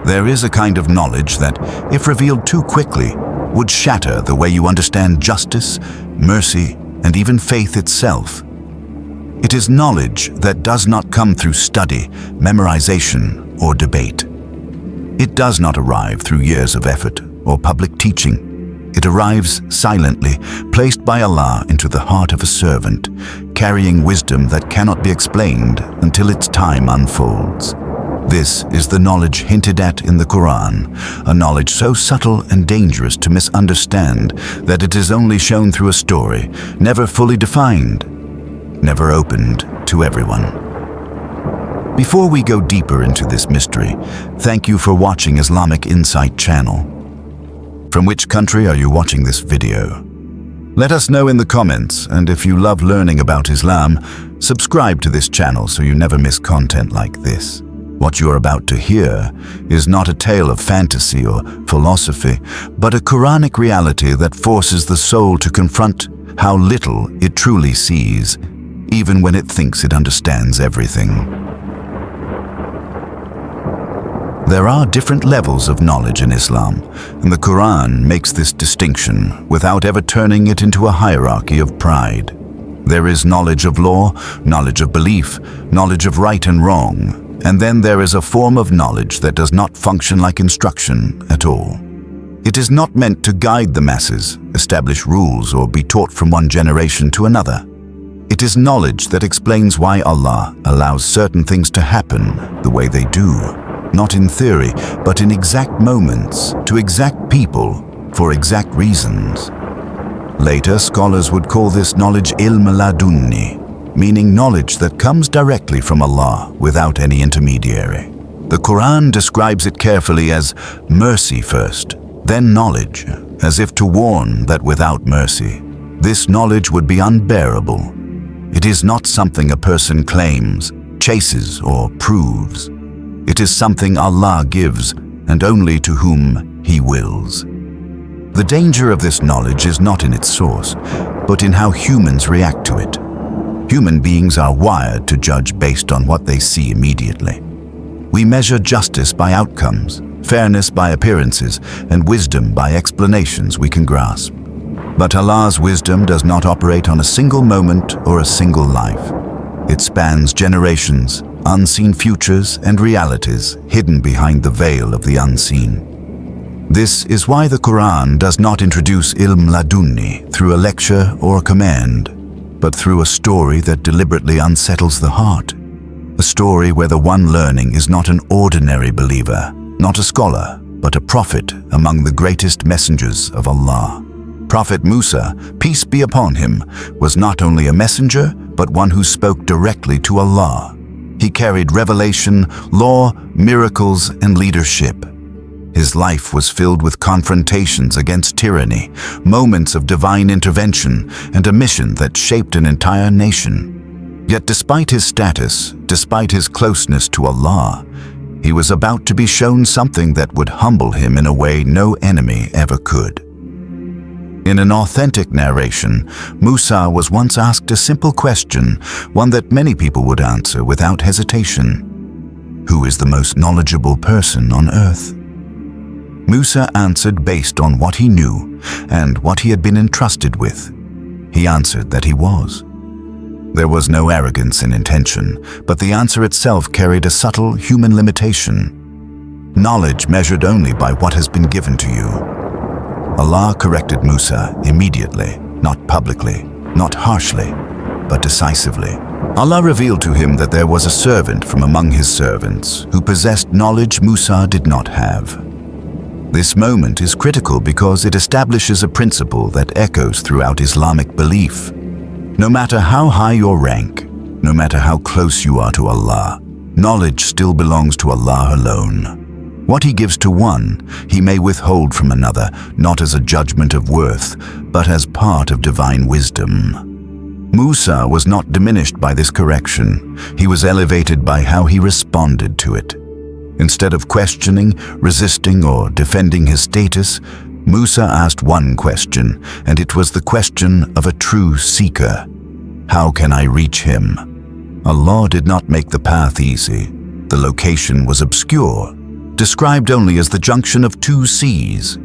There is a kind of knowledge that, if revealed too quickly, would shatter the way you understand justice, mercy, and even faith itself. It is knowledge that does not come through study, memorization, or debate. It does not arrive through years of effort or public teaching. It arrives silently, placed by Allah into the heart of a servant, carrying wisdom that cannot be explained until its time unfolds. This is the knowledge hinted at in the Quran, a knowledge so subtle and dangerous to misunderstand that it is only shown through a story, never fully defined, never opened to everyone. Before we go deeper into this mystery, thank you for watching Islamic Insight channel. From which country are you watching this video? Let us know in the comments, and if you love learning about Islam, subscribe to this channel so you never miss content like this. What you're about to hear is not a tale of fantasy or philosophy, but a Quranic reality that forces the soul to confront how little it truly sees, even when it thinks it understands everything. There are different levels of knowledge in Islam, and the Quran makes this distinction without ever turning it into a hierarchy of pride. There is knowledge of law, knowledge of belief, knowledge of right and wrong, and then there is a form of knowledge that does not function like instruction at all. It is not meant to guide the masses, establish rules, or be taught from one generation to another. It is knowledge that explains why Allah allows certain things to happen the way they do, not in theory, but in exact moments, to exact people, for exact reasons. Later, scholars would call this knowledge Ilm Ladunni, meaning knowledge that comes directly from Allah without any intermediary. The Quran describes it carefully as mercy first, then knowledge, as if to warn that without mercy, this knowledge would be unbearable. It is not something a person claims, chases, or proves. It is something Allah gives, and only to whom He wills. The danger of this knowledge is not in its source, but in how humans react to it. Human beings are wired to judge based on what they see immediately. We measure justice by outcomes, fairness by appearances, and wisdom by explanations we can grasp. But Allah's wisdom does not operate on a single moment or a single life. It spans generations, unseen futures, and realities hidden behind the veil of the unseen. This is why the Quran does not introduce Ilm Ladunni through a lecture or a command, but through a story that deliberately unsettles the heart. A story where the one learning is not an ordinary believer, not a scholar, but a prophet among the greatest messengers of Allah. Prophet Musa, peace be upon him, was not only a messenger, but one who spoke directly to Allah. He carried revelation, law, miracles, and leadership. His life was filled with confrontations against tyranny, moments of divine intervention, and a mission that shaped an entire nation. Yet despite his status, despite his closeness to Allah, he was about to be shown something that would humble him in a way no enemy ever could. In an authentic narration, Musa was once asked a simple question, one that many people would answer without hesitation. Who is the most knowledgeable person on earth? Musa answered based on what he knew and what he had been entrusted with. He answered that he was. There was no arrogance in intention, but the answer itself carried a subtle human limitation. Knowledge measured only by what has been given to you. Allah corrected Musa immediately, not publicly, not harshly, but decisively. Allah revealed to him that there was a servant from among his servants who possessed knowledge Musa did not have. This moment is critical because it establishes a principle that echoes throughout Islamic belief. No matter how high your rank, no matter how close you are to Allah, knowledge still belongs to Allah alone. What He gives to one, He may withhold from another, not as a judgment of worth, but as part of divine wisdom. Musa was not diminished by this correction. He was elevated by how he responded to it. Instead of questioning, resisting, or defending his status, Musa asked one question, and it was the question of a true seeker. How can I reach Him? Allah did not make the path easy. The location was obscure. described only as the junction of two seas.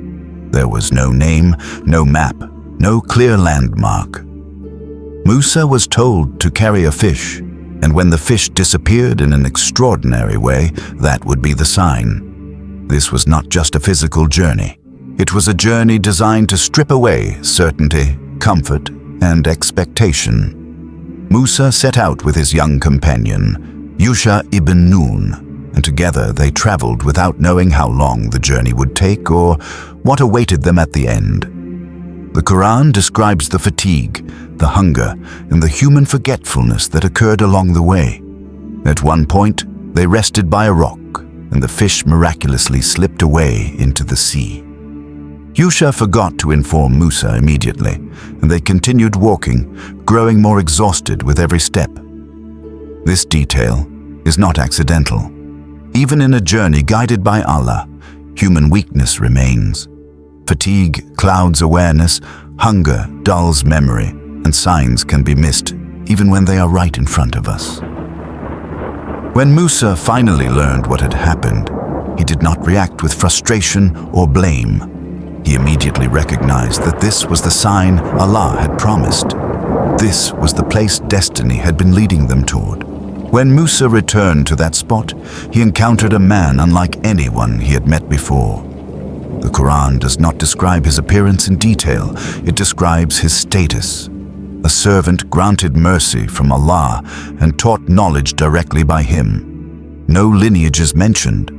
There was no name, no map, no clear landmark. Musa was told to carry a fish, and when the fish disappeared in an extraordinary way, that would be the sign. This was not just a physical journey. It was a journey designed to strip away certainty, comfort, and expectation. Musa set out with his young companion, Yusha ibn Nun, and together they traveled without knowing how long the journey would take or what awaited them at the end. The Quran describes the fatigue, the hunger, and the human forgetfulness that occurred along the way. At one point, they rested by a rock, and the fish miraculously slipped away into the sea. Yusha forgot to inform Musa immediately, and they continued walking, growing more exhausted with every step. This detail is not accidental. Even in a journey guided by Allah, human weakness remains. Fatigue clouds awareness, hunger dulls memory, and signs can be missed even when they are right in front of us. When Musa finally learned what had happened, he did not react with frustration or blame. He immediately recognized that this was the sign Allah had promised. This was the place destiny had been leading them toward. When Musa returned to that spot, he encountered a man unlike anyone he had met before. The Quran does not describe his appearance in detail, it describes his status. A servant granted mercy from Allah and taught knowledge directly by him. No lineage is mentioned.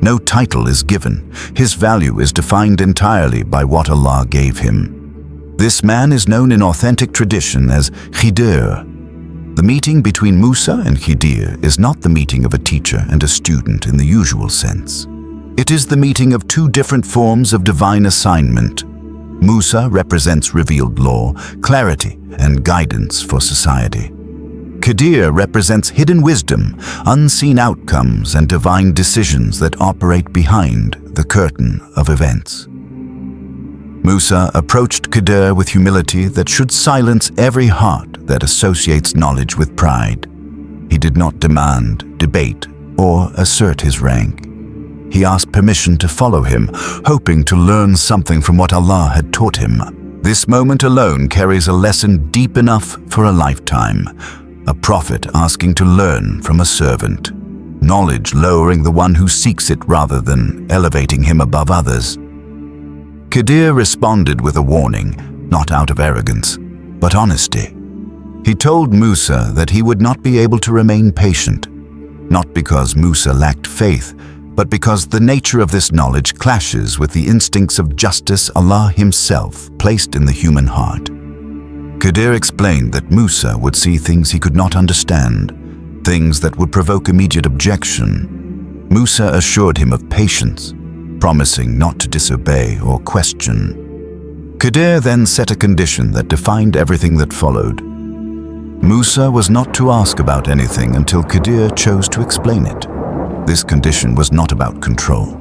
No title is given. His value is defined entirely by what Allah gave him. This man is known in authentic tradition as Khidr. The meeting between Musa and Khidir is not the meeting of a teacher and a student in the usual sense. It is the meeting of two different forms of divine assignment. Musa represents revealed law, clarity, and guidance for society. Khidir represents hidden wisdom, unseen outcomes, and divine decisions that operate behind the curtain of events. Musa approached Khidir with humility that should silence every heart that associates knowledge with pride. He did not demand, debate, or assert his rank. He asked permission to follow him, hoping to learn something from what Allah had taught him. This moment alone carries a lesson deep enough for a lifetime. A prophet asking to learn from a servant. Knowledge lowering the one who seeks it rather than elevating him above others. Khidir responded with a warning, not out of arrogance, but honesty. He told Musa that he would not be able to remain patient, not because Musa lacked faith, but because the nature of this knowledge clashes with the instincts of justice Allah himself placed in the human heart. Khidir explained that Musa would see things he could not understand, things that would provoke immediate objection. Musa assured him of patience, promising not to disobey or question. Khidir then set a condition that defined everything that followed. Musa was not to ask about anything until Khidir chose to explain it. This condition was not about control.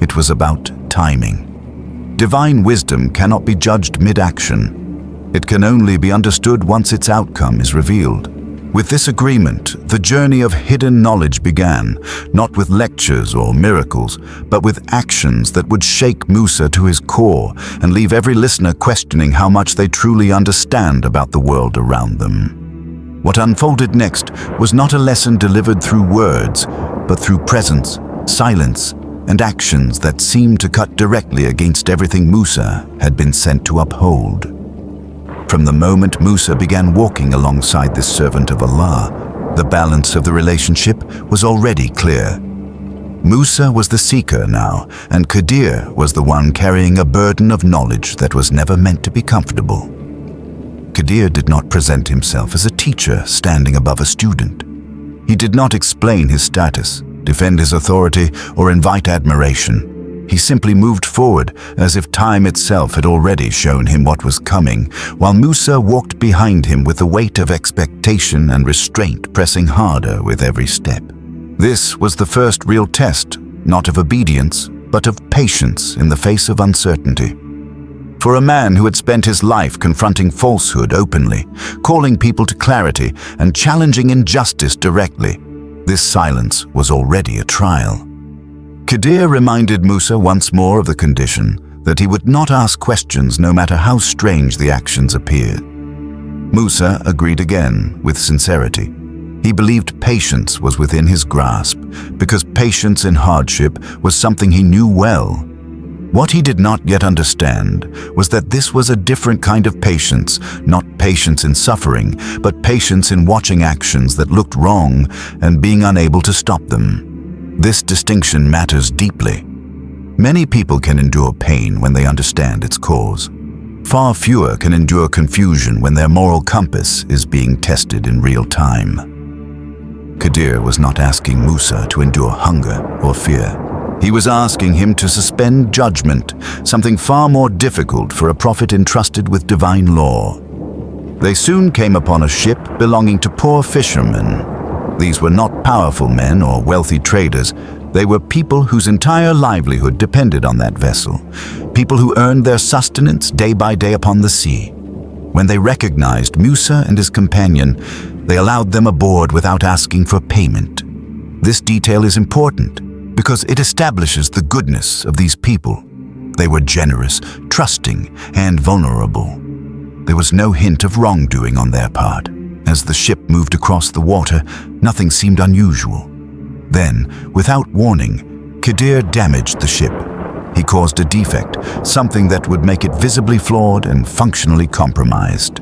It was about timing. Divine wisdom cannot be judged mid-action. It can only be understood once its outcome is revealed. With this agreement, the journey of hidden knowledge began, not with lectures or miracles, but with actions that would shake Musa to his core and leave every listener questioning how much they truly understand about the world around them. What unfolded next was not a lesson delivered through words, but through presence, silence, and actions that seemed to cut directly against everything Musa had been sent to uphold. From the moment Musa began walking alongside this servant of Allah, the balance of the relationship was already clear. Musa was the seeker now, and Khidir was the one carrying a burden of knowledge that was never meant to be comfortable. Khidir did not present himself as a teacher standing above a student. He did not explain his status, defend his authority, or invite admiration. He simply moved forward as if time itself had already shown him what was coming, while Musa walked behind him with the weight of expectation and restraint pressing harder with every step. This was the first real test, not of obedience, but of patience in the face of uncertainty. For a man who had spent his life confronting falsehood openly, calling people to clarity, and challenging injustice directly, this silence was already a trial. Khidir reminded Musa once more of the condition that he would not ask questions no matter how strange the actions appeared. Musa agreed again with sincerity. He believed patience was within his grasp, because patience in hardship was something he knew well. What he did not yet understand was that this was a different kind of patience, not patience in suffering, but patience in watching actions that looked wrong and being unable to stop them. This distinction matters deeply. Many people can endure pain when they understand its cause. Far fewer can endure confusion when their moral compass is being tested in real time. Khidir was not asking Musa to endure hunger or fear. He was asking him to suspend judgment, something far more difficult for a prophet entrusted with divine law. They soon came upon a ship belonging to poor fishermen. These were not powerful men or wealthy traders. They were people whose entire livelihood depended on that vessel, people who earned their sustenance day by day upon the sea. When they recognized Musa and his companion, they allowed them aboard without asking for payment. This detail is important because it establishes the goodness of these people. They were generous, trusting, and vulnerable. There was no hint of wrongdoing on their part. As the ship moved across the water, nothing seemed unusual. Then, without warning, Khidir damaged the ship. He caused a defect, something that would make it visibly flawed and functionally compromised.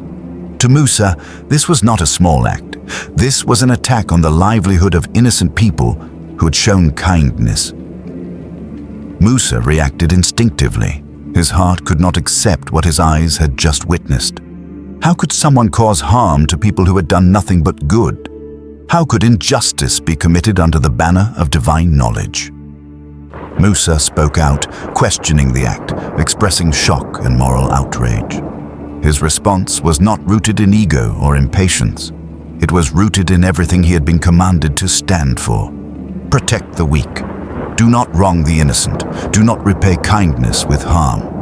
To Musa, this was not a small act. This was an attack on the livelihood of innocent people who had shown kindness. Musa reacted instinctively. His heart could not accept what his eyes had just witnessed. How could someone cause harm to people who had done nothing but good? How could injustice be committed under the banner of divine knowledge? Musa spoke out, questioning the act, expressing shock and moral outrage. His response was not rooted in ego or impatience. It was rooted in everything he had been commanded to stand for. Protect the weak. Do not wrong the innocent. Do not repay kindness with harm.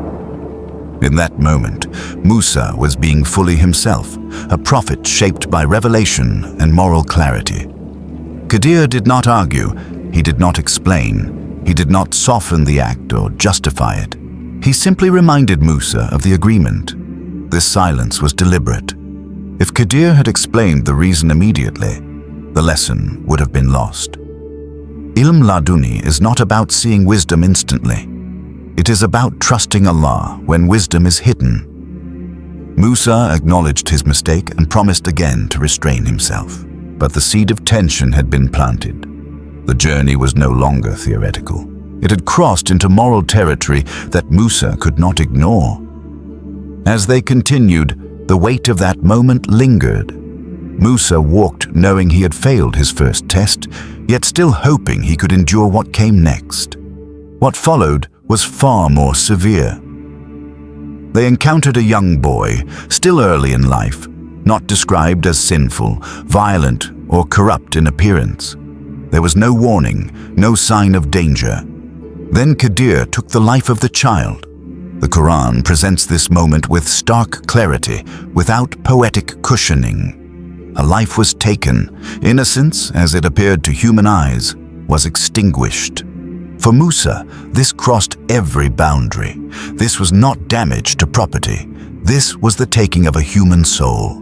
In that moment, Musa was being fully himself, a prophet shaped by revelation and moral clarity. Khidir did not argue, he did not explain, he did not soften the act or justify it. He simply reminded Musa of the agreement. This silence was deliberate. If Khidir had explained the reason immediately, the lesson would have been lost. Ilm Laduni is not about seeing wisdom instantly. It is about trusting Allah when wisdom is hidden. Musa acknowledged his mistake and promised again to restrain himself. But the seed of tension had been planted. The journey was no longer theoretical. It had crossed into moral territory that Musa could not ignore. As they continued, the weight of that moment lingered. Musa walked knowing he had failed his first test, yet still hoping he could endure what came next. What followed was far more severe. They encountered a young boy, still early in life, not described as sinful, violent, or corrupt in appearance. There was no warning, no sign of danger. Then Khidir took the life of the child. The Quran presents this moment with stark clarity, without poetic cushioning. A life was taken. Innocence, as it appeared to human eyes, was extinguished. For Musa, this crossed every boundary. This was not damage to property. This was the taking of a human soul.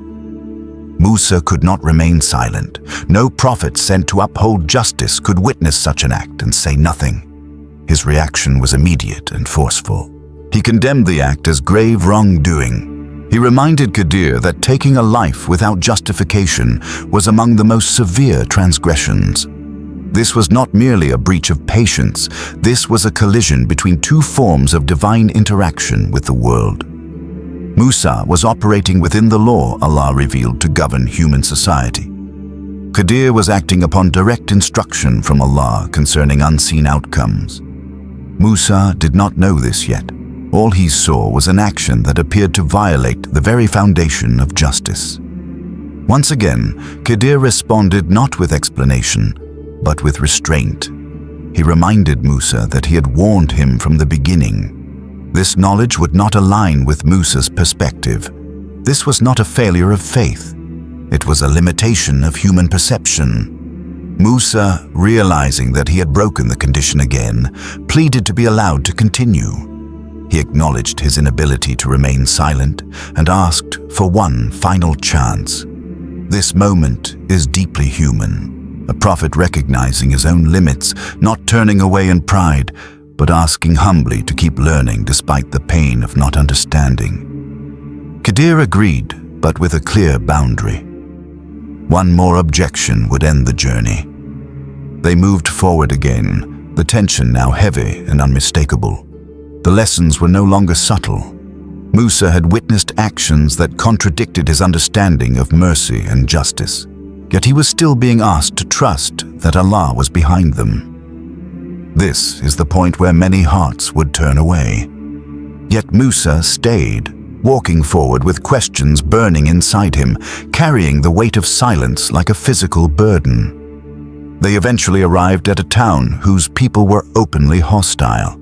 Musa could not remain silent. No prophet sent to uphold justice could witness such an act and say nothing. His reaction was immediate and forceful. He condemned the act as grave wrongdoing. He reminded Khidir that taking a life without justification was among the most severe transgressions. This was not merely a breach of patience. This was a collision between two forms of divine interaction with the world. Musa was operating within the law Allah revealed to govern human society. Khidir was acting upon direct instruction from Allah concerning unseen outcomes. Musa did not know this yet. All he saw was an action that appeared to violate the very foundation of justice. Once again, Khidir responded not with explanation, but with restraint. He reminded Musa that he had warned him from the beginning. This knowledge would not align with Musa's perspective. This was not a failure of faith. It was a limitation of human perception. Musa, realizing that he had broken the condition again, pleaded to be allowed to continue. He acknowledged his inability to remain silent and asked for one final chance. This moment is deeply human, a prophet recognizing his own limits, not turning away in pride, but asking humbly to keep learning despite the pain of not understanding. Khidir agreed, but with a clear boundary. One more objection would end the journey. They moved forward again, the tension now heavy and unmistakable. The lessons were no longer subtle. Musa had witnessed actions that contradicted his understanding of mercy and justice. Yet he was still being asked to trust that Allah was behind them. This is the point where many hearts would turn away. Yet Musa stayed, walking forward with questions burning inside him, carrying the weight of silence like a physical burden. They eventually arrived at a town whose people were openly hostile.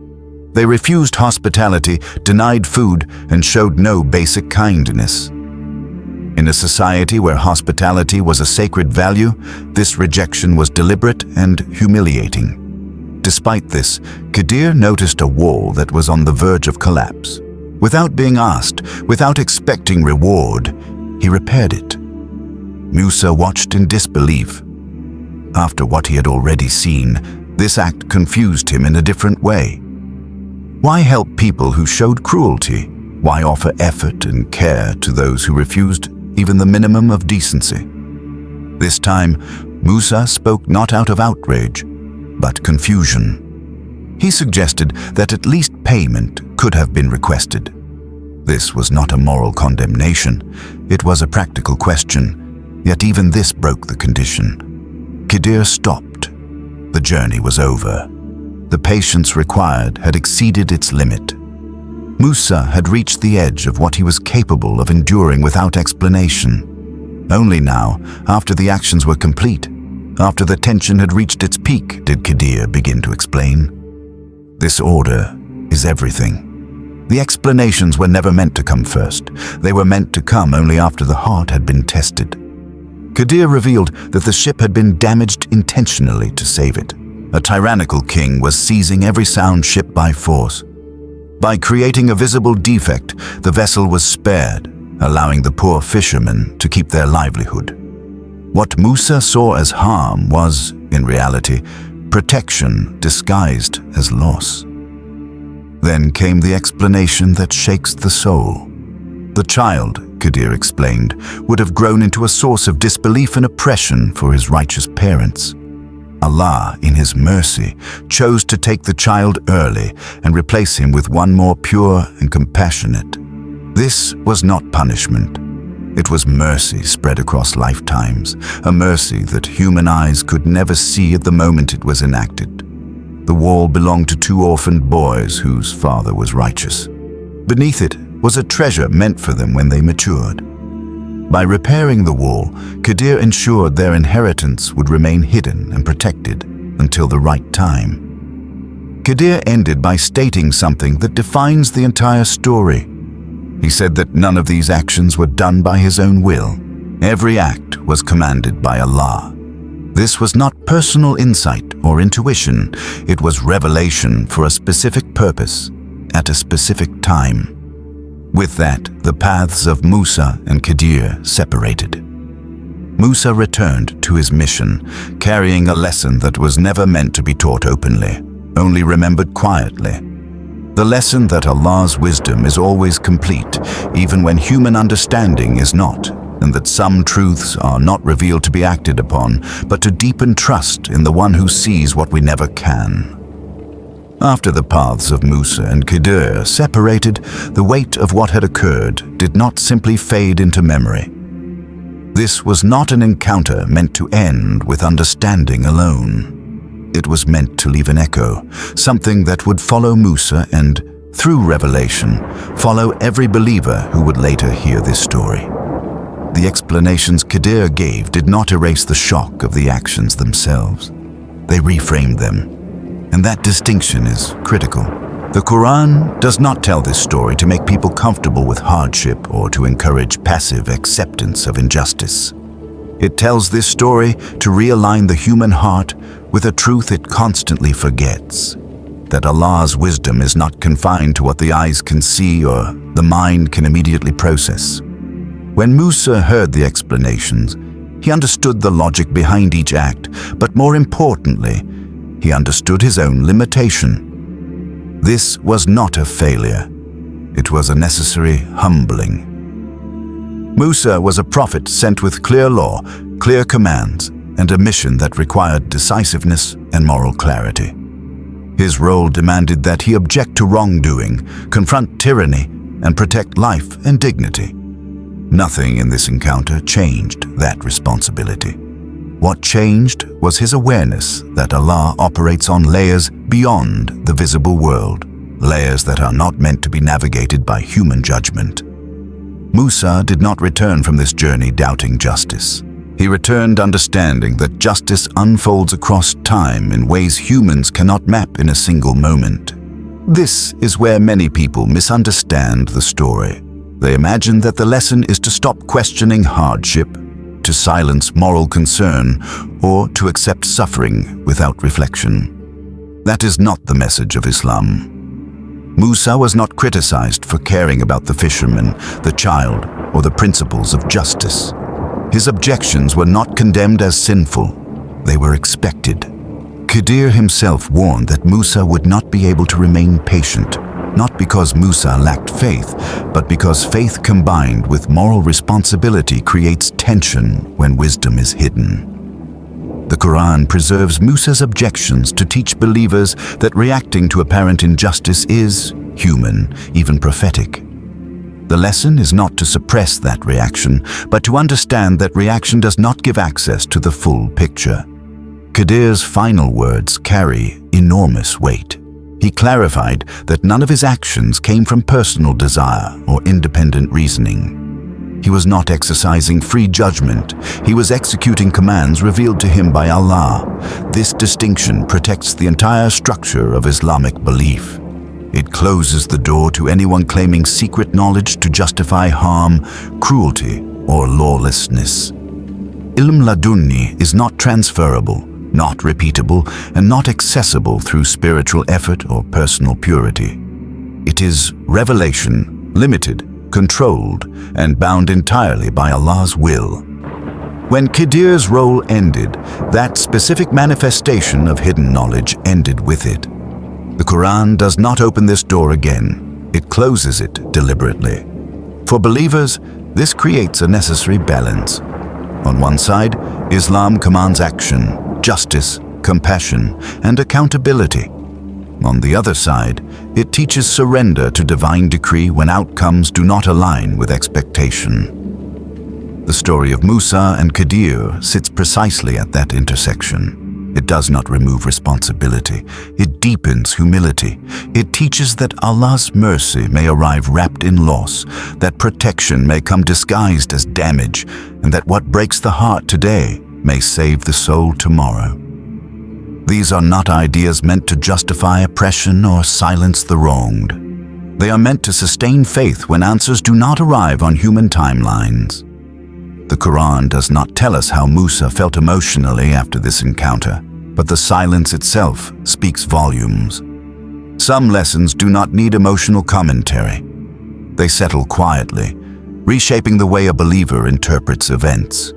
They refused hospitality, denied food, and showed no basic kindness. In a society where hospitality was a sacred value, this rejection was deliberate and humiliating. Despite this, Khidir noticed a wall that was on the verge of collapse. Without being asked, without expecting reward, he repaired it. Musa watched in disbelief. After what he had already seen, this act confused him in a different way. Why help people who showed cruelty? Why offer effort and care to those who refused even the minimum of decency? This time, Musa spoke not out of outrage, but confusion. He suggested that at least payment could have been requested. This was not a moral condemnation, it was a practical question, yet even this broke the condition. Khidir stopped. The journey was over. The patience required had exceeded its limit. Musa had reached the edge of what he was capable of enduring without explanation. Only now, after the actions were complete, after the tension had reached its peak, did Khidir begin to explain. This order is everything. The explanations were never meant to come first. They were meant to come only after the heart had been tested. Khidir revealed that the ship had been damaged intentionally to save it. A tyrannical king was seizing every sound ship by force. By creating a visible defect, the vessel was spared, allowing the poor fishermen to keep their livelihood. What Musa saw as harm was, in reality, protection disguised as loss. Then came the explanation that shakes the soul. The child, Khidir explained, would have grown into a source of disbelief and oppression for his righteous parents. Allah, in His mercy, chose to take the child early and replace him with one more pure and compassionate. This was not punishment. It was mercy spread across lifetimes, a mercy that human eyes could never see at the moment it was enacted. The wall belonged to two orphaned boys whose father was righteous. Beneath it was a treasure meant for them when they matured. By repairing the wall, Khidir ensured their inheritance would remain hidden and protected until the right time. Khidir ended by stating something that defines the entire story. He said that none of these actions were done by his own will. Every act was commanded by Allah. This was not personal insight or intuition. It was revelation for a specific purpose at a specific time. With that, the paths of Musa and Khidir separated. Musa returned to his mission, carrying a lesson that was never meant to be taught openly, only remembered quietly. The lesson that Allah's wisdom is always complete, even when human understanding is not, and that some truths are not revealed to be acted upon, but to deepen trust in the one who sees what we never can. After the paths of Musa and Khidir separated, the weight of what had occurred did not simply fade into memory. This was not an encounter meant to end with understanding alone. It was meant to leave an echo, something that would follow Musa and, through revelation, follow every believer who would later hear this story. The explanations Khidir gave did not erase the shock of the actions themselves. They reframed them. And that distinction is critical. The Quran does not tell this story to make people comfortable with hardship or to encourage passive acceptance of injustice. It tells this story to realign the human heart with a truth it constantly forgets, that Allah's wisdom is not confined to what the eyes can see or the mind can immediately process. When Musa heard the explanations, he understood the logic behind each act, but more importantly, he understood his own limitation. This was not a failure. It was a necessary humbling. Musa was a prophet sent with clear law, clear commands, and a mission that required decisiveness and moral clarity. His role demanded that he object to wrongdoing, confront tyranny, and protect life and dignity. Nothing in this encounter changed that responsibility. What changed was his awareness that Allah operates on layers beyond the visible world, layers that are not meant to be navigated by human judgment. Musa did not return from this journey doubting justice. He returned understanding that justice unfolds across time in ways humans cannot map in a single moment. This is where many people misunderstand the story. They imagine that the lesson is to stop questioning hardship, to silence moral concern, or to accept suffering without reflection. That is not the message of Islam. Musa was not criticized for caring about the fisherman, the child, or the principles of justice. His objections were not condemned as sinful. They were expected. Khidr himself warned that Musa would not be able to remain patient, not because Musa lacked faith, but because faith combined with moral responsibility creates tension when wisdom is hidden. The Quran preserves Musa's objections to teach believers that reacting to apparent injustice is human, even prophetic. The lesson is not to suppress that reaction, but to understand that reaction does not give access to the full picture. Khidr's final words carry enormous weight. He clarified that none of his actions came from personal desire or independent reasoning. He was not exercising free judgment. He was executing commands revealed to him by Allah. This distinction protects the entire structure of Islamic belief. It closes the door to anyone claiming secret knowledge to justify harm, cruelty, or lawlessness. Ilm Ladunni is not transferable, not repeatable, and not accessible through spiritual effort or personal purity. It is revelation, limited, controlled, and bound entirely by Allah's will. When Khidr's role ended, that specific manifestation of hidden knowledge ended with it. The Quran does not open this door again. It closes it deliberately. For believers, this creates a necessary balance. On one side, Islam commands action, justice, compassion, and accountability. On the other side, it teaches surrender to divine decree when outcomes do not align with expectation. The story of Musa and Khidir sits precisely at that intersection. It does not remove responsibility. It deepens humility. It teaches that Allah's mercy may arrive wrapped in loss, that protection may come disguised as damage, and that what breaks the heart today may save the soul tomorrow. These are not ideas meant to justify oppression or silence the wronged. They are meant to sustain faith when answers do not arrive on human timelines. The Quran does not tell us how Musa felt emotionally after this encounter, but the silence itself speaks volumes. Some lessons do not need emotional commentary. They settle quietly, reshaping the way a believer interprets events.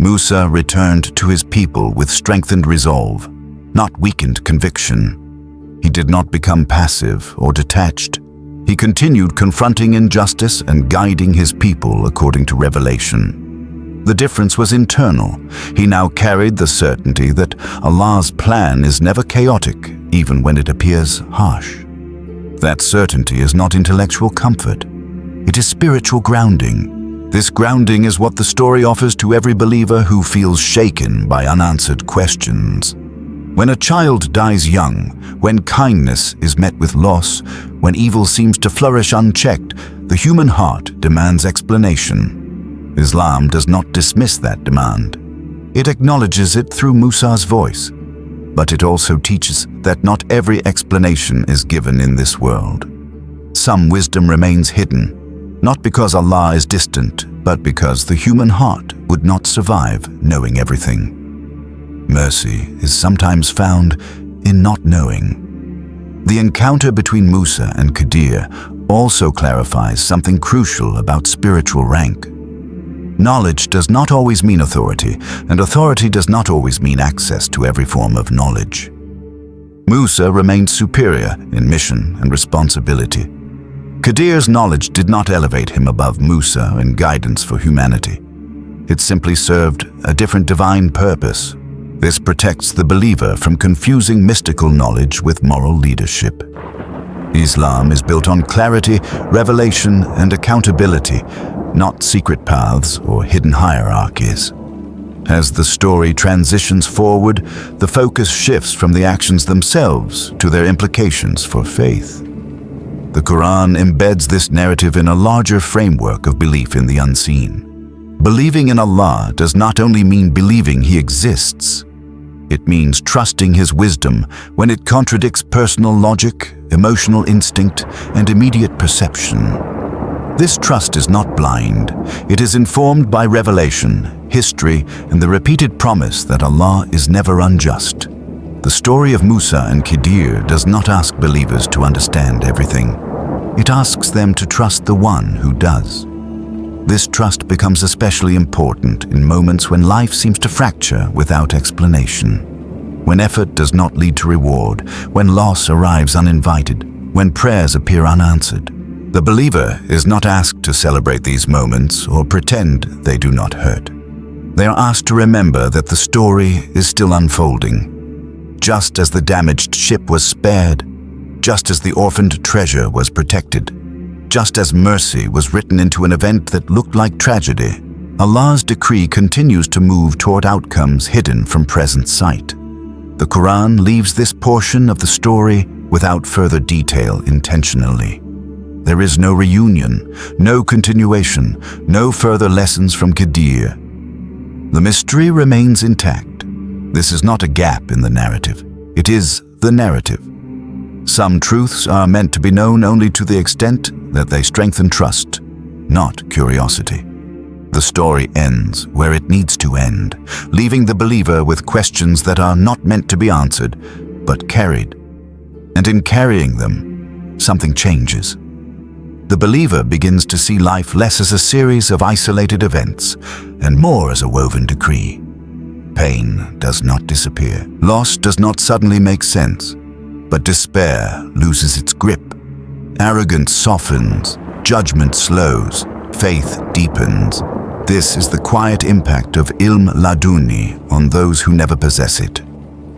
Musa returned to his people with strengthened resolve, not weakened conviction. He did not become passive or detached. He continued confronting injustice and guiding his people according to revelation. The difference was internal. He now carried the certainty that Allah's plan is never chaotic, even when it appears harsh. That certainty is not intellectual comfort. It is spiritual grounding. This grounding is what the story offers to every believer who feels shaken by unanswered questions. When a child dies young, when kindness is met with loss, when evil seems to flourish unchecked, the human heart demands explanation. Islam does not dismiss that demand. It acknowledges it through Musa's voice, but it also teaches that not every explanation is given in this world. Some wisdom remains hidden. not because Allah is distant, but because the human heart would not survive knowing everything. Mercy is sometimes found in not knowing. The encounter between Musa and Khidir also clarifies something crucial about spiritual rank. Knowledge does not always mean authority, and authority does not always mean access to every form of knowledge. Musa remained superior in mission and responsibility. Khidir's knowledge did not elevate him above Musa in guidance for humanity. It simply served a different divine purpose. This protects the believer from confusing mystical knowledge with moral leadership. Islam is built on clarity, revelation, and accountability, not secret paths or hidden hierarchies. As the story transitions forward, the focus shifts from the actions themselves to their implications for faith. The Quran embeds this narrative in a larger framework of belief in the unseen. Believing in Allah does not only mean believing He exists. It means trusting His wisdom when it contradicts personal logic, emotional instinct, and immediate perception. This trust is not blind. It is informed by revelation, history, and the repeated promise that Allah is never unjust. The story of Musa and Khidir does not ask believers to understand everything. It asks them to trust the one who does. This trust becomes especially important in moments when life seems to fracture without explanation. When effort does not lead to reward, when loss arrives uninvited, when prayers appear unanswered. The believer is not asked to celebrate these moments or pretend they do not hurt. They are asked to remember that the story is still unfolding. Just as the damaged ship was spared, just as the orphaned treasure was protected, just as mercy was written into an event that looked like tragedy, Allah's decree continues to move toward outcomes hidden from present sight. The Quran leaves this portion of the story without further detail intentionally. There is no reunion, no continuation, no further lessons from Khidir. The mystery remains intact. This is not a gap in the narrative. It is the narrative. Some truths are meant to be known only to the extent that they strengthen trust, not curiosity. The story ends where it needs to end, leaving the believer with questions that are not meant to be answered, but carried. And in carrying them, something changes. The believer begins to see life less as a series of isolated events and more as a woven decree. Pain does not disappear. Loss does not suddenly make sense, but despair loses its grip. Arrogance softens, judgment slows, faith deepens. This is the quiet impact of Ilm Laduni on those who never possess it.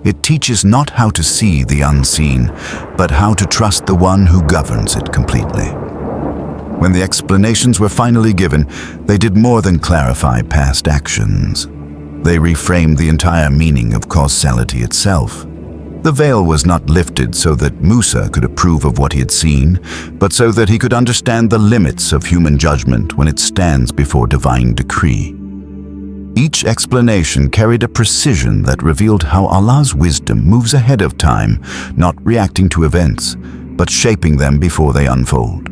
It teaches not how to see the unseen, but how to trust the one who governs it completely. When the explanations were finally given, they did more than clarify past actions. They reframed the entire meaning of causality itself. The veil was not lifted so that Musa could approve of what he had seen, but so that he could understand the limits of human judgment when it stands before divine decree. Each explanation carried a precision that revealed how Allah's wisdom moves ahead of time, not reacting to events, but shaping them before they unfold.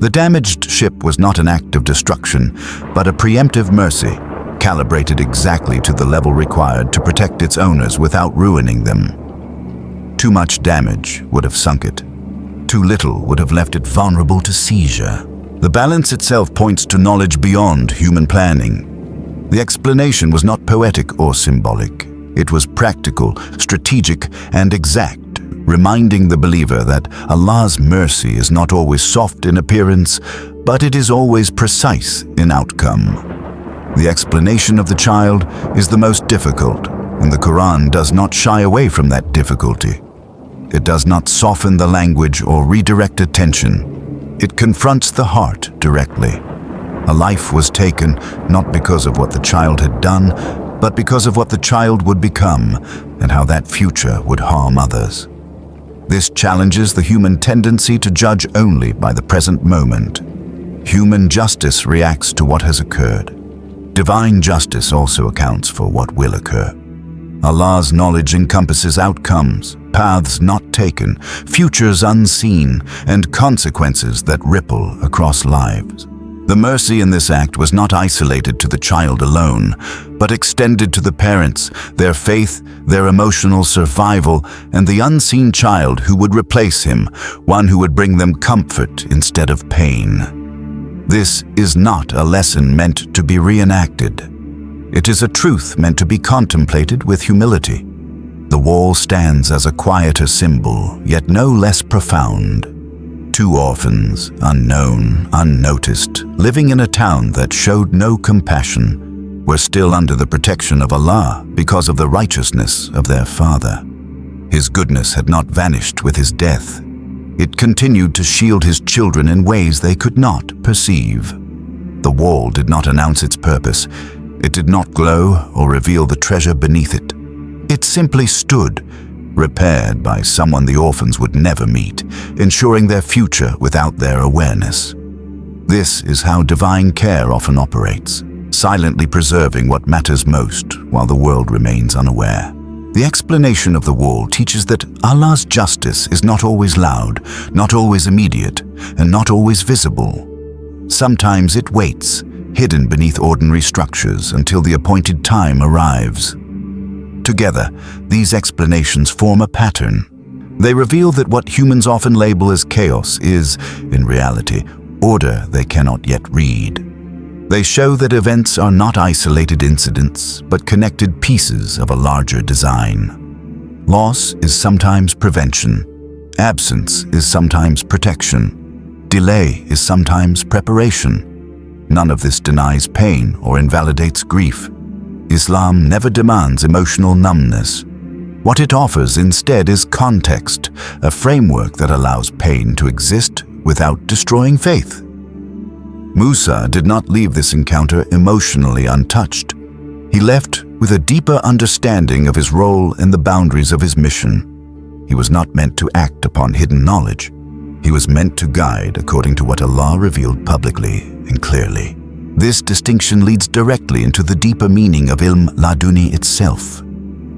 The damaged ship was not an act of destruction, but a preemptive mercy, calibrated exactly to the level required to protect its owners without ruining them. Too much damage would have sunk it. Too little would have left it vulnerable to seizure. The balance itself points to knowledge beyond human planning. The explanation was not poetic or symbolic. It was practical, strategic, and exact, reminding the believer that Allah's mercy is not always soft in appearance, but it is always precise in outcome. The explanation of the child is the most difficult, and the Quran does not shy away from that difficulty. It does not soften the language or redirect attention. It confronts the heart directly. A life was taken not because of what the child had done, but because of what the child would become and how that future would harm others. This challenges the human tendency to judge only by the present moment. Human justice reacts to what has occurred. Divine justice also accounts for what will occur. Allah's knowledge encompasses outcomes, paths not taken, futures unseen, and consequences that ripple across lives. The mercy in this act was not isolated to the child alone, but extended to the parents, their faith, their emotional survival, and the unseen child who would replace him, one who would bring them comfort instead of pain. This is not a lesson meant to be reenacted. It is a truth meant to be contemplated with humility. The wall stands as a quieter symbol, yet no less profound. Two orphans, unknown, unnoticed, living in a town that showed no compassion, were still under the protection of Allah because of the righteousness of their father. His goodness had not vanished with his death. It continued to shield his children in ways they could not perceive. The wall did not announce its purpose. It did not glow or reveal the treasure beneath it. It simply stood, repaired by someone the orphans would never meet, ensuring their future without their awareness. This is how divine care often operates, silently preserving what matters most while the world remains unaware. The explanation of the wall teaches that Allah's justice is not always loud, not always immediate, and not always visible. Sometimes it waits, hidden beneath ordinary structures until the appointed time arrives. Together, these explanations form a pattern. They reveal that what humans often label as chaos is, in reality, order they cannot yet read. They show that events are not isolated incidents, but connected pieces of a larger design. Loss is sometimes prevention. Absence is sometimes protection. Delay is sometimes preparation. None of this denies pain or invalidates grief. Islam never demands emotional numbness. What it offers instead is context, a framework that allows pain to exist without destroying faith. Musa did not leave this encounter emotionally untouched. He left with a deeper understanding of his role and the boundaries of his mission. He was not meant to act upon hidden knowledge. He was meant to guide according to what Allah revealed publicly and clearly. This distinction leads directly into the deeper meaning of Ilm Laduni itself.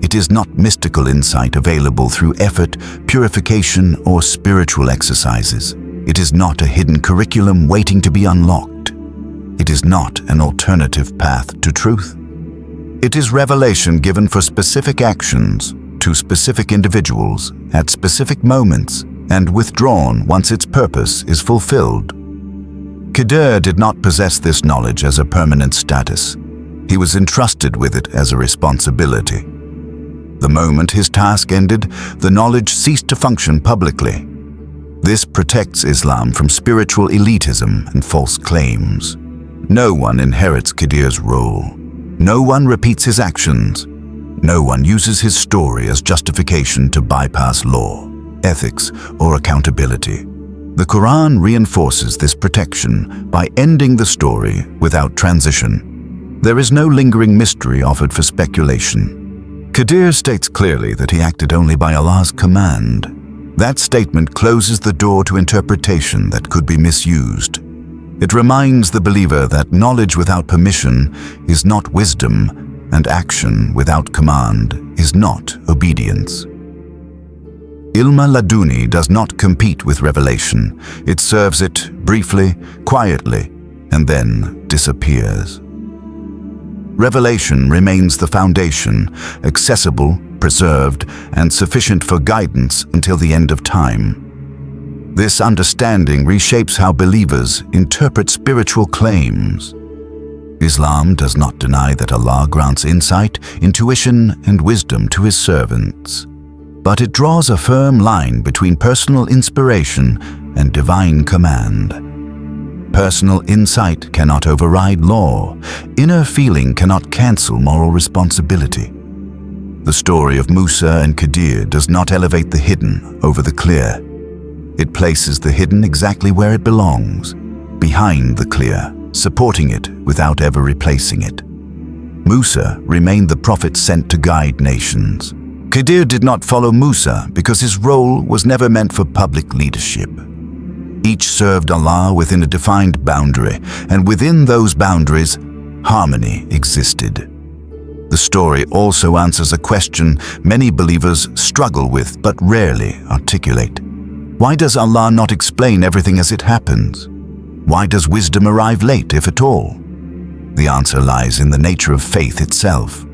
It is not mystical insight available through effort, purification, or spiritual exercises. It is not a hidden curriculum waiting to be unlocked. It is not an alternative path to truth. It is revelation given for specific actions, to specific individuals, at specific moments, and withdrawn once its purpose is fulfilled. Khidr did not possess this knowledge as a permanent status. He was entrusted with it as a responsibility. The moment his task ended, the knowledge ceased to function publicly. This protects Islam from spiritual elitism and false claims. No one inherits Khidr's role. No one repeats his actions. No one uses his story as justification to bypass law, ethics, or accountability. The Quran reinforces this protection by ending the story without transition. There is no lingering mystery offered for speculation. Khidr states clearly that he acted only by Allah's command. That statement closes the door to interpretation that could be misused. It reminds the believer that knowledge without permission is not wisdom, and action without command is not obedience. Ilm Laduni does not compete with revelation. It serves it briefly, quietly, and then disappears. Revelation remains the foundation, accessible, preserved, and sufficient for guidance until the end of time. This understanding reshapes how believers interpret spiritual claims. Islam does not deny that Allah grants insight, intuition, and wisdom to His servants. But it draws a firm line between personal inspiration and divine command. Personal insight cannot override law. Inner feeling cannot cancel moral responsibility. The story of Musa and Khidir does not elevate the hidden over the clear. It places the hidden exactly where it belongs, behind the clear, supporting it without ever replacing it. Musa remained the prophet sent to guide nations. Khidir did not follow Musa because his role was never meant for public leadership. Each served Allah within a defined boundary, and within those boundaries, harmony existed. The story also answers a question many believers struggle with but rarely articulate. Why does Allah not explain everything as it happens? Why does wisdom arrive late, if at all? The answer lies in the nature of faith itself.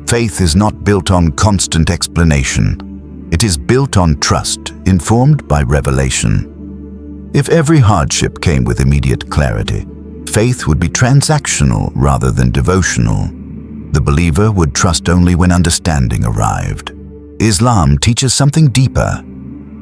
Faith is not built on constant explanation. It is built on trust, informed by revelation. If every hardship came with immediate clarity, faith would be transactional rather than devotional. The believer would trust only when understanding arrived. Islam teaches something deeper.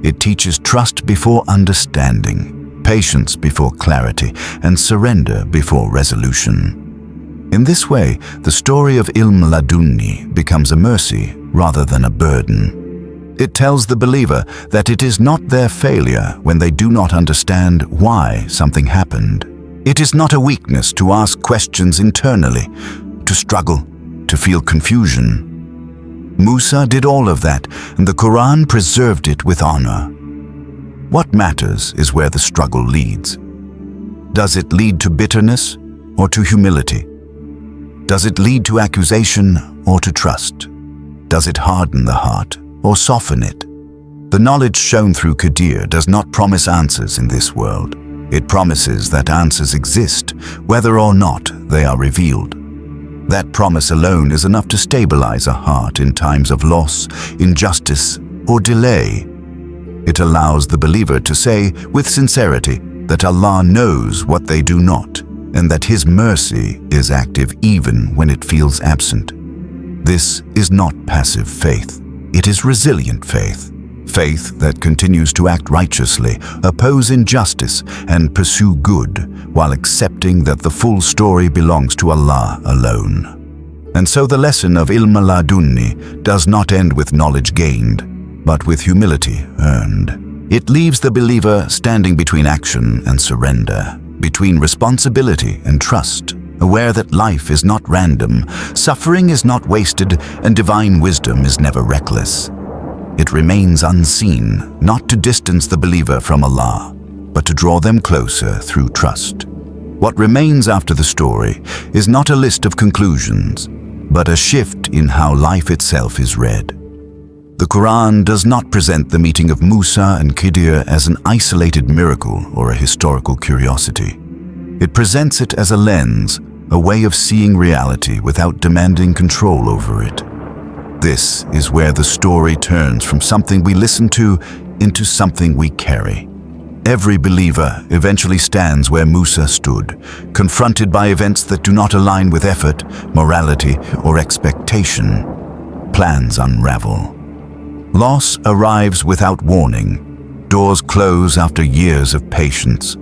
It teaches trust before understanding, patience before clarity, and surrender before resolution. In this way, the story of Ilm Ladunni becomes a mercy rather than a burden. It tells the believer that it is not their failure when they do not understand why something happened. It is not a weakness to ask questions internally, to struggle, to feel confusion. Musa did all of that, and the Quran preserved it with honor. What matters is where the struggle leads. Does it lead to bitterness or to humility? Does it lead to accusation or to trust? Does it harden the heart or soften it? The knowledge shown through Khidr does not promise answers in this world. It promises that answers exist, whether or not they are revealed. That promise alone is enough to stabilize a heart in times of loss, injustice, or delay. It allows the believer to say with sincerity that Allah knows what they do not, and that His mercy is active even when it feels absent. This is not passive faith. It is resilient faith. Faith that continues to act righteously, oppose injustice, and pursue good, while accepting that the full story belongs to Allah alone. And so the lesson of Ilm Ladunni does not end with knowledge gained, but with humility earned. It leaves the believer standing between action and surrender, between responsibility and trust, aware that life is not random, suffering is not wasted, and divine wisdom is never reckless. It remains unseen, not to distance the believer from Allah, but to draw them closer through trust. What remains after the story is not a list of conclusions, but a shift in how life itself is read. The Quran does not present the meeting of Musa and Khidir as an isolated miracle or a historical curiosity. It presents it as a lens, a way of seeing reality without demanding control over it. This is where the story turns from something we listen to into something we carry. Every believer eventually stands where Musa stood, confronted by events that do not align with effort, morality, or expectation. Plans unravel. Loss arrives without warning. Doors close after years of patience,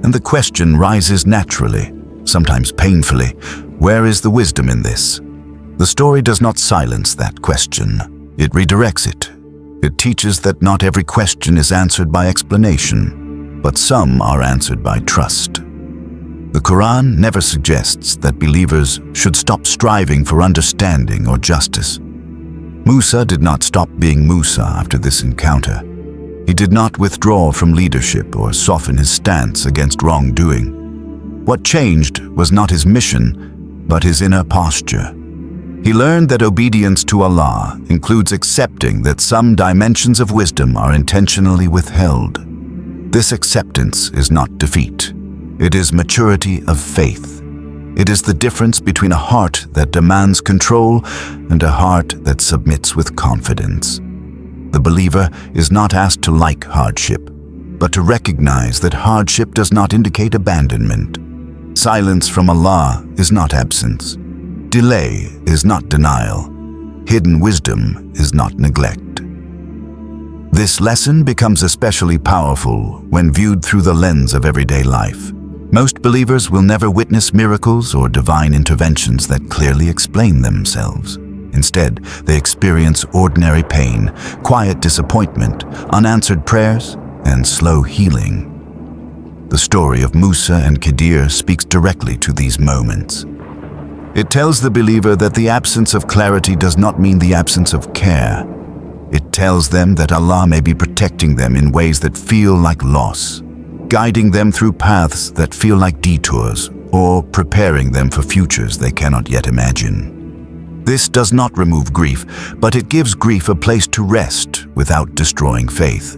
and the question rises naturally, sometimes painfully, where is the wisdom in this? The story does not silence that question. It redirects it. It teaches that not every question is answered by explanation, but some are answered by trust. The Quran never suggests that believers should stop striving for understanding or justice. Musa did not stop being Musa after this encounter. He did not withdraw from leadership or soften his stance against wrongdoing. What changed was not his mission, but his inner posture. He learned that obedience to Allah includes accepting that some dimensions of wisdom are intentionally withheld. This acceptance is not defeat. It is maturity of faith. It is the difference between a heart that demands control and a heart that submits with confidence. The believer is not asked to like hardship, but to recognize that hardship does not indicate abandonment. Silence from Allah is not absence. Delay is not denial. Hidden wisdom is not neglect. This lesson becomes especially powerful when viewed through the lens of everyday life. Most believers will never witness miracles or divine interventions that clearly explain themselves. Instead, they experience ordinary pain, quiet disappointment, unanswered prayers, and slow healing. The story of Musa and Khidir speaks directly to these moments. It tells the believer that the absence of clarity does not mean the absence of care. It tells them that Allah may be protecting them in ways that feel like loss, guiding them through paths that feel like detours, or preparing them for futures they cannot yet imagine. This does not remove grief, but it gives grief a place to rest without destroying faith.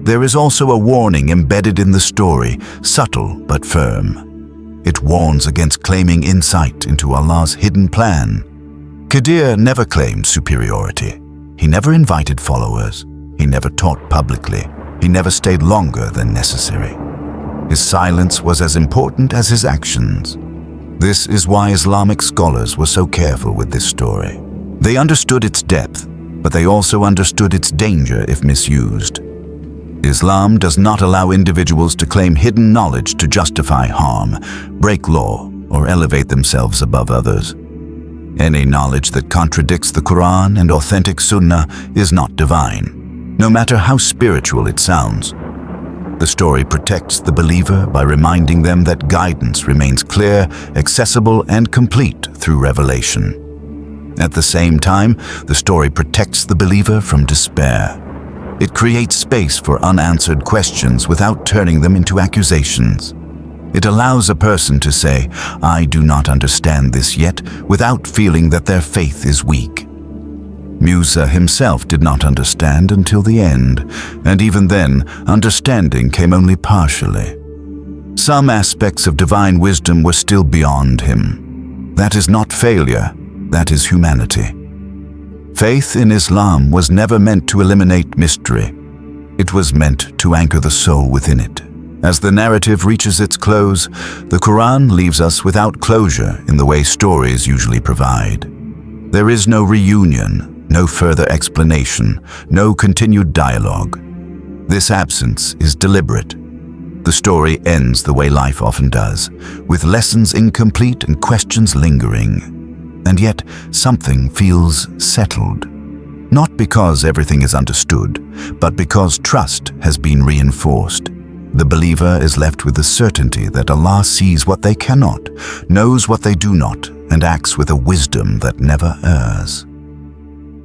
There is also a warning embedded in the story, subtle but firm. It warns against claiming insight into Allah's hidden plan. Khidir never claimed superiority. He never invited followers. He never taught publicly. He never stayed longer than necessary. His silence was as important as his actions. This is why Islamic scholars were so careful with this story. They understood its depth, but they also understood its danger if misused. Islam does not allow individuals to claim hidden knowledge to justify harm, break law, or elevate themselves above others. Any knowledge that contradicts the Quran and authentic Sunnah is not divine, no matter how spiritual it sounds. The story protects the believer by reminding them that guidance remains clear, accessible, and complete through revelation. At the same time, the story protects the believer from despair. It creates space for unanswered questions without turning them into accusations. It allows a person to say, "I do not understand this yet," without feeling that their faith is weak. Musa himself did not understand until the end, and even then, understanding came only partially. Some aspects of divine wisdom were still beyond him. That is not failure, that is humanity. Faith in Islam was never meant to eliminate mystery. It was meant to anchor the soul within it. As the narrative reaches its close, the Quran leaves us without closure in the way stories usually provide. There is no reunion, no further explanation, no continued dialogue. This absence is deliberate. The story ends the way life often does, with lessons incomplete and questions lingering. And yet, something feels settled. Not because everything is understood, but because trust has been reinforced. The believer is left with the certainty that Allah sees what they cannot, knows what they do not, and acts with a wisdom that never errs.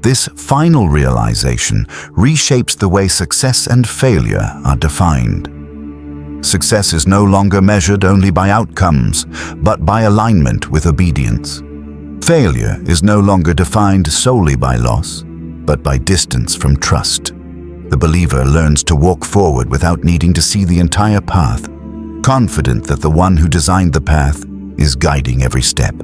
This final realization reshapes the way success and failure are defined. Success is no longer measured only by outcomes, but by alignment with obedience. Failure is no longer defined solely by loss, but by distance from trust. The believer learns to walk forward without needing to see the entire path, confident that the one who designed the path is guiding every step.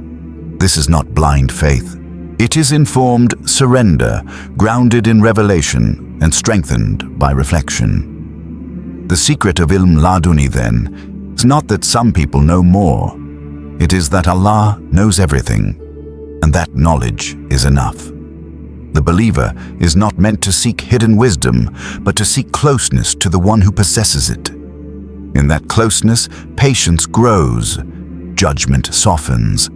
This is not blind faith. It is informed surrender, grounded in revelation and strengthened by reflection. The secret of Ilm Laduni, then, is not that some people know more. It is that Allah knows everything, and that knowledge is enough. The believer is not meant to seek hidden wisdom, but to seek closeness to the one who possesses it. In that closeness, patience grows, judgment softens,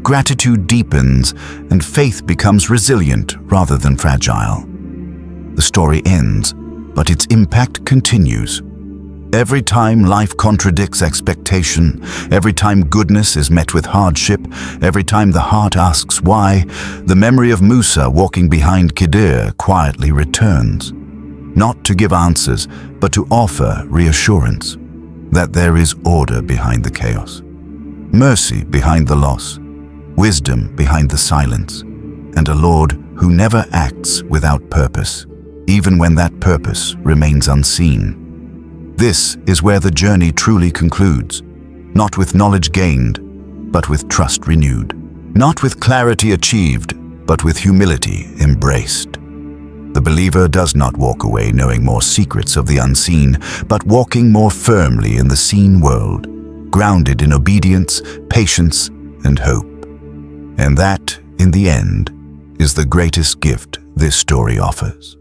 gratitude deepens, and faith becomes resilient rather than fragile. The story ends, but its impact continues. Every time life contradicts expectation, every time goodness is met with hardship, every time the heart asks why, the memory of Musa walking behind Khidr quietly returns. Not to give answers, but to offer reassurance that there is order behind the chaos, mercy behind the loss, wisdom behind the silence, and a Lord who never acts without purpose, even when that purpose remains unseen. This is where the journey truly concludes, not with knowledge gained, but with trust renewed, not with clarity achieved, but with humility embraced. The believer does not walk away knowing more secrets of the unseen, but walking more firmly in the seen world, grounded in obedience, patience, and hope. And that, in the end, is the greatest gift this story offers.